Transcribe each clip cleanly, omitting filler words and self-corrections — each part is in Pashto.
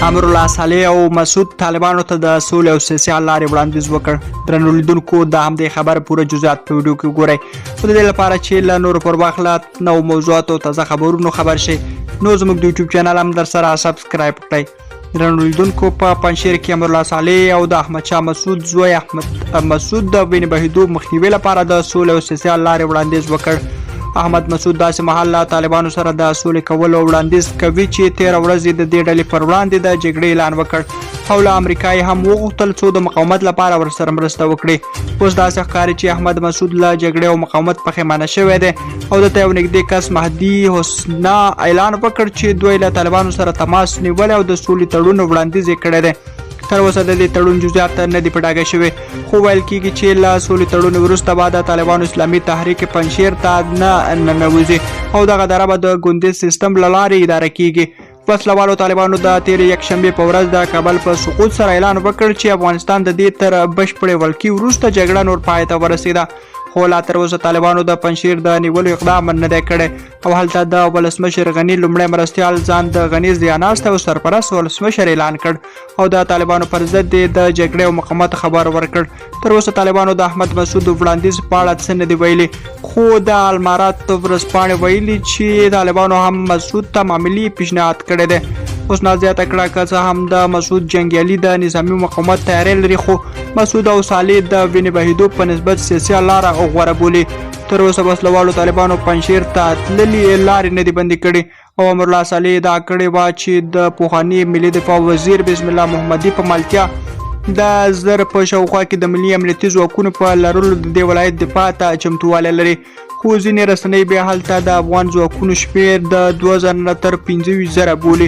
امرالله صالح او مسعود طالبانو ته د سولې او سیاسي حل لارې وړاندیز وکړ. درنو لیدونکو د همدې خبره پوره جزیات په ویډیو کې وګورئ. خو د دې لپاره چې له نورو پر واخله نو موضوعات او تازه خبرونو خبر شئ نو زموږ د یوټیوب چینل هم در سره سبسکرایب کړئ. درنو لیدونکو په پنجشیر کې امرالله صالح او د احمد شاه مسعود زوی احمد مسعود د وینې بهېدو مخنیوي لپاره د سولې او سیاسي حل لارې وړاندیز وکړ. احمد مسعود داسې مهال له طالبانو سره د سولې کولو وړاندیز کوي چې 13 ورځې د دې ډلې پر وړاندې د جګړې اعلان وکړ او له امریکا یې هم وغوښتل څو د مقاومت لپاره ورسره مرسته وکړي. اوس داسې ښکاري چې احمد مسعود له جګړې او مقاومت پښیمانه شوی دی او دته یو نږدې کس مهدي حسنا اعلان وکړ چې دوی له طالبانو سره تماس نیولی او د سولې تړون وړاندیز یې کړی دی. تر اوسه د دې تړون جزیات نه دي په ډاګه شوي خو ویل کېږي چې له سولې تړون وروسته به د طالبانو اسلامي تحریک پنجشیر ته نه ننوځي او دغه اداره به د ګوندیز سیستم له لارې اداره کېږي. وسلوالو طالبانو د تېرې یکشنبې په ورځ د کابل په سقوط سره اعلان وکړ چې افغانستان د دې تر بشپړې ولکې وروسته جګړه نور پای ته ورسېده خو لا تر اوسه طالبانو د پنجشیر د نیولو اقدام نه دی کړی او هلته د ولسمشر غني لومړی مرستیال ځان د غني ځیاناست او سرپرست ولسمشر اعلان کړ او د طالبانو پر ضد د جګړې او مقاومت خبر ورکړ. تر اوسه طالبانو د احمد مسعود وړاندیز په اړه څه نه دی ویلي خو د المارات ورځپاڼې ویلي چې طالبانو هم مسعود ته معاملې پیشنهاد کړی دی. اوس نازیاته کړه که څه هم د مسعود جنګیالي د نظامي مقاومت تیاری لري خو مسعود او صالح د وینې بهېدو په نسبت سیاسي لاره غوره بولي. تر اوسه وسلوالو طالبانو پنجشیر ته تللې لارې نه دي بندي کړي او امرالله صالح دا کړې وه چې د پخواني ملي دفاع وزیر بسم الله محمدي په ملتیا د زر په شاوخوا کې د ملي امنیتي ځواکونو په لرلو د دې ولایت دفاع ته چمتووالی لري خو ځینې رسنۍ بیا هلته د افغان ځواکونو شمېر د 2000 نه تر 25,000 بولي.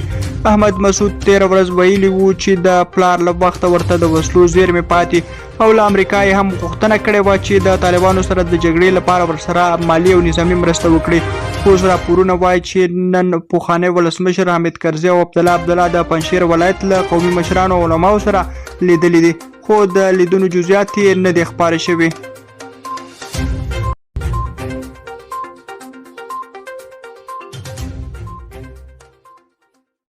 احمد مسعود 13 ورځ ویلي وو چې د پلار له وخته ورته د وسلو زیرمې پاتې او له امریکا یې هم غوښتنه کړې وه چې د طالبانو سره د جګړې لپاره ورسره مالي او نظامي مرسته وکړي. اوس راپورونه وایي چې نن پخوانی ولسمشر حامد کرزي او عبدالله د پنجشیر ولایت له قومي مشرانو او علماو سره لیدلي دي خو د لیدونو جزیات یې نه دي خپاره شوي.